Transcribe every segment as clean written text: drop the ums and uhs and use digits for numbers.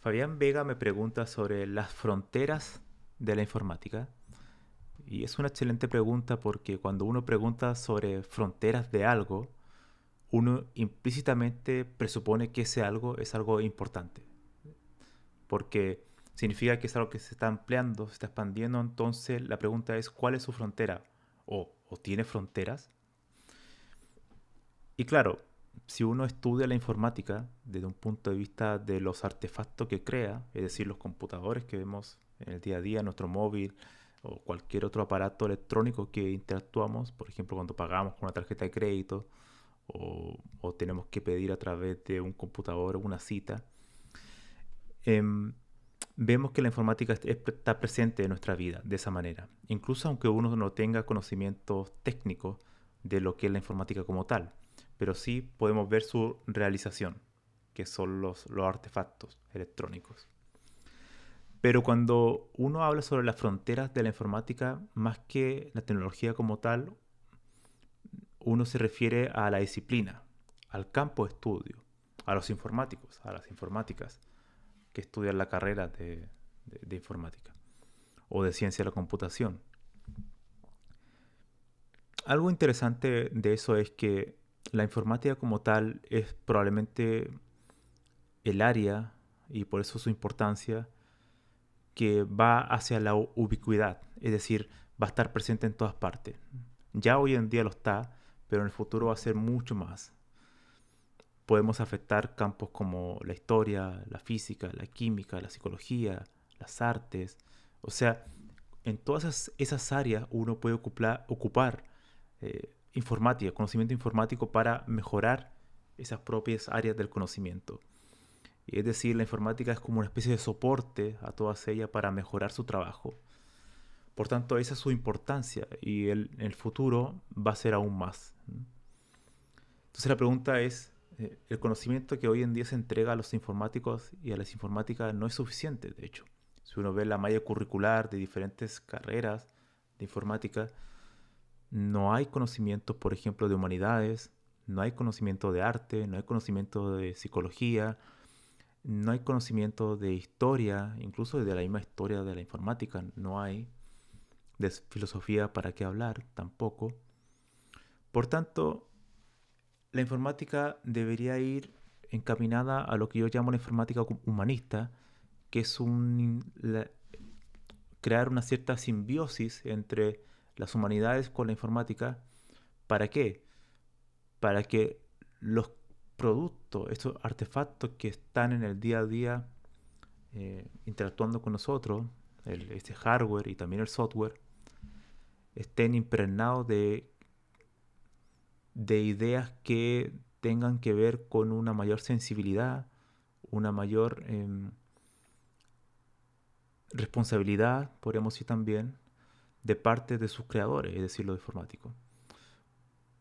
Fabián Vega me pregunta sobre las fronteras de la informática. Y es una excelente pregunta porque cuando uno pregunta sobre fronteras de algo, uno implícitamente presupone que ese algo es algo importante. Porque significa que es algo que se está ampliando, se está expandiendo. Entonces la pregunta es, ¿cuál es su frontera? ¿O tiene fronteras? Y claro, si uno estudia la informática desde un punto de vista de los artefactos que crea, es decir, los computadores que vemos en el día a día, nuestro móvil o cualquier otro aparato electrónico que interactuamos, por ejemplo, cuando pagamos con una tarjeta de crédito o tenemos que pedir a través de un computador una cita, em, vemos que la informática está presente en nuestra vida de esa manera, incluso aunque uno no tenga conocimientos técnicos de lo que es la informática como tal, pero sí podemos ver su realización, que son los artefactos electrónicos. Pero cuando uno habla sobre las fronteras de la informática, más que la tecnología como tal, uno se refiere a la disciplina, al campo de estudio, a los informáticos, a las informáticas que estudian la carrera de informática o de ciencia de la computación. Algo interesante de eso es que la informática como tal es probablemente el área, y por eso su importancia, que va hacia la ubicuidad, es decir, va a estar presente en todas partes. Ya hoy en día lo está, pero en el futuro va a ser mucho más. Podemos afectar campos como la historia, la física, la química, la psicología, las artes. O sea, en todas esas áreas uno puede ocupar informática, conocimiento informático para mejorar esas propias áreas del conocimiento. Y es decir, la informática es como una especie de soporte a todas ellas para mejorar su trabajo. Por tanto, esa es su importancia y en el futuro va a ser aún más. Entonces la pregunta es, el conocimiento que hoy en día se entrega a los informáticos y a las informáticas no es suficiente, de hecho. Si uno ve la malla curricular de diferentes carreras de informática, no hay conocimientos, por ejemplo, de humanidades, no hay conocimiento de arte, no hay conocimiento de psicología, no hay conocimiento de historia, incluso de la misma historia de la informática, no hay, de filosofía para qué hablar tampoco. Por tanto, la informática debería ir encaminada a lo que yo llamo la informática humanista, que es crear una cierta simbiosis entre las humanidades con la informática. ¿Para qué? Para que los productos, estos artefactos que están en el día a día interactuando con nosotros, este hardware y también el software, estén impregnados de ideas que tengan que ver con una mayor sensibilidad, una mayor responsabilidad, podríamos decir también, de parte de sus creadores, es decir, los informáticos.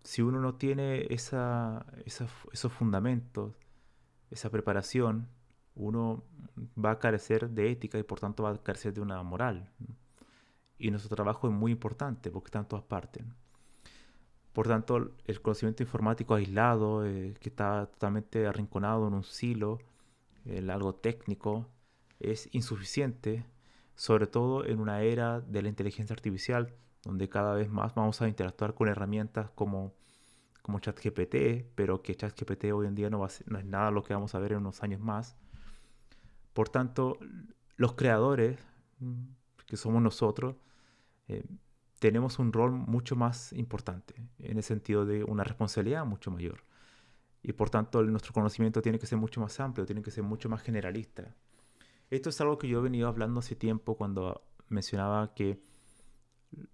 Si uno no tiene esos fundamentos, esa preparación, uno va a carecer de ética y por tanto va a carecer de una moral. Y nuestro trabajo es muy importante porque está en todas partes. Por tanto, el conocimiento informático aislado, que está totalmente arrinconado en un silo, algo técnico, es insuficiente, sobre todo en una era de la inteligencia artificial, donde cada vez más vamos a interactuar con herramientas como ChatGPT, pero que ChatGPT hoy en día no es nada lo que vamos a ver en unos años más. Por tanto, los creadores, mm, que somos nosotros, eh, tenemos un rol mucho más importante, en el sentido de una responsabilidad mucho mayor. Y por tanto, nuestro conocimiento tiene que ser mucho más amplio, tiene que ser mucho más generalista. Esto es algo que yo he venido hablando hace tiempo cuando mencionaba que,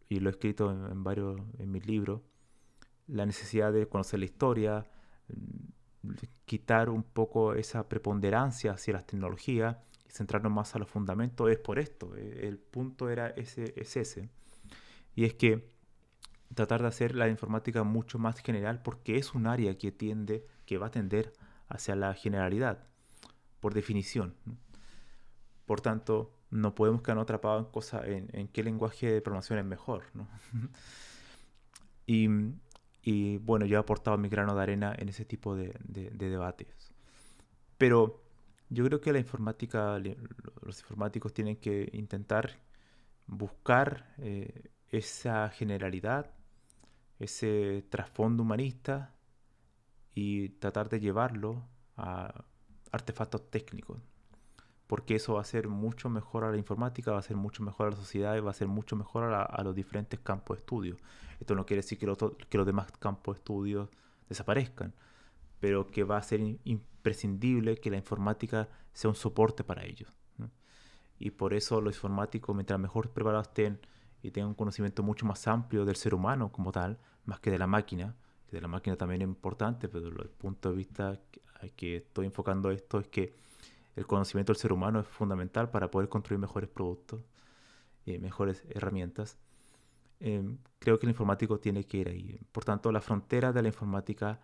y lo he escrito en varios en mis libros, la necesidad de conocer la historia, quitar un poco esa preponderancia hacia las tecnologías y centrarnos más a los fundamentos. Es por esto, el punto es ese. Y es que tratar de hacer la informática mucho más general porque es un área que va a tender hacia la generalidad, por definición. Por tanto, no podemos quedarnos atrapados en cosas, en qué lenguaje de programación es mejor, ¿no? Y, y, bueno, yo he aportado mi grano de arena en ese tipo de debates. Pero Yo creo que la informática, los informáticos tienen que intentar buscar esa generalidad, ese trasfondo humanista y tratar de llevarlo a artefactos técnicos, porque eso va a ser mucho mejor a la informática, va a ser mucho mejor a la sociedad y va a ser mucho mejor a los diferentes campos de estudio. Esto no quiere decir que los demás campos de estudio desaparezcan, pero que va a ser imprescindible que la informática sea un soporte para ellos, ¿no? Y por eso los informáticos, mientras mejor preparados estén y tengan un conocimiento mucho más amplio del ser humano como tal, más que de la máquina, que de la máquina también es importante, pero desde el punto de vista que estoy enfocando esto es que el conocimiento del ser humano es fundamental para poder construir mejores productos y mejores herramientas. Creo que el informático tiene que ir ahí. Por tanto, las fronteras de la informática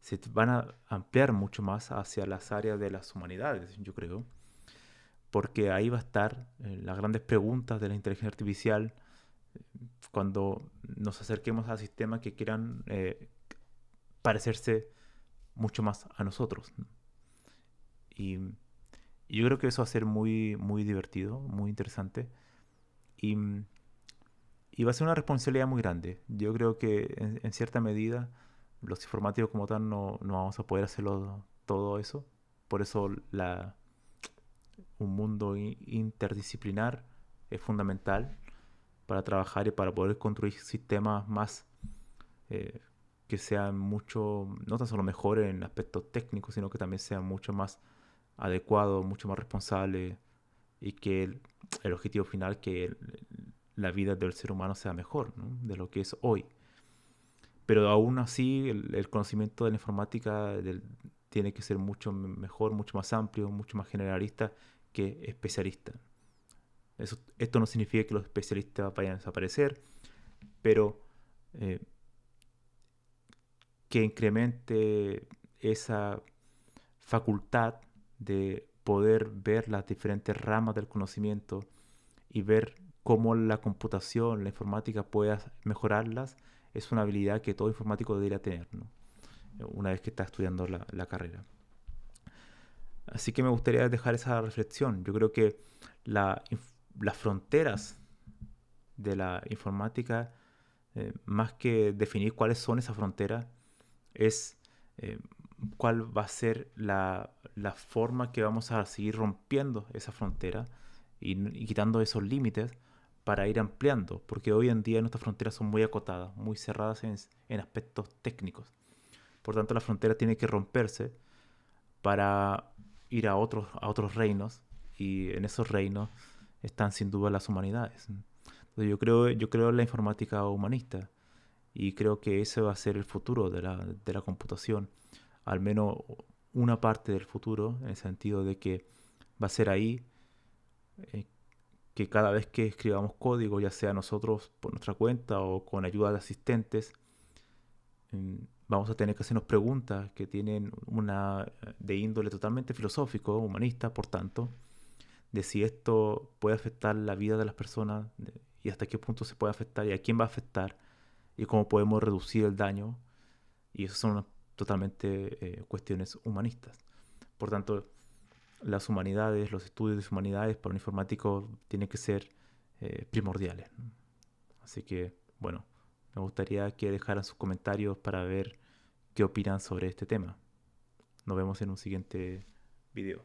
se van a ampliar mucho más hacia las áreas de las humanidades, yo creo, porque ahí va a estar las grandes preguntas de la inteligencia artificial cuando nos acerquemos a sistemas que quieran parecerse mucho más a nosotros, ¿no? Y, y yo creo que eso va a ser muy, muy divertido, muy interesante. Y, y va a ser una responsabilidad muy grande. Yo creo que en cierta medida los informáticos como tal no vamos a poder hacerlo todo eso. Por eso un mundo interdisciplinar es fundamental para trabajar y para poder construir sistemas más eh, que sean mucho, no tan solo mejores en aspectos técnicos, sino que también sean mucho más adecuados, mucho más responsables y que el objetivo final que la vida del ser humano sea mejor, ¿no? De lo que es hoy. Pero aún así el conocimiento de la informática tiene que ser mucho mejor, mucho más amplio, mucho más generalista que especialista. Esto no significa que los especialistas vayan a desaparecer, pero eh, que incremente esa facultad de poder ver las diferentes ramas del conocimiento y ver cómo la computación, la informática puede mejorarlas, es una habilidad que todo informático debería tener, ¿no? Una vez que está estudiando la carrera. Así que me gustaría dejar esa reflexión. Yo creo que las fronteras de la informática, más que definir cuáles son esas fronteras, es eh, cuál va a ser la forma que vamos a seguir rompiendo esa frontera y quitando esos límites para ir ampliando, porque hoy en día nuestras fronteras son muy acotadas, muy cerradas en aspectos técnicos. Por tanto, la frontera tiene que romperse para ir a otros reinos, y en esos reinos están sin duda las humanidades. Entonces, yo creo en la informática humanista y creo que ese va a ser el futuro de la computación, al menos una parte del futuro, en el sentido de que va a ser ahí eh, que cada vez que escribamos código, ya sea nosotros por nuestra cuenta o con ayuda de asistentes, vamos a tener que hacernos preguntas que tienen una de índole totalmente filosófico, humanista, por tanto, de si esto puede afectar la vida de las personas y hasta qué punto se puede afectar y a quién va a afectar y cómo podemos reducir el daño. Y eso son totalmente cuestiones humanistas. Por tanto, las humanidades, los estudios de humanidades para un informático tienen que ser primordiales, ¿no? Así que, bueno, me gustaría que dejaran sus comentarios para ver qué opinan sobre este tema. Nos vemos en un siguiente video.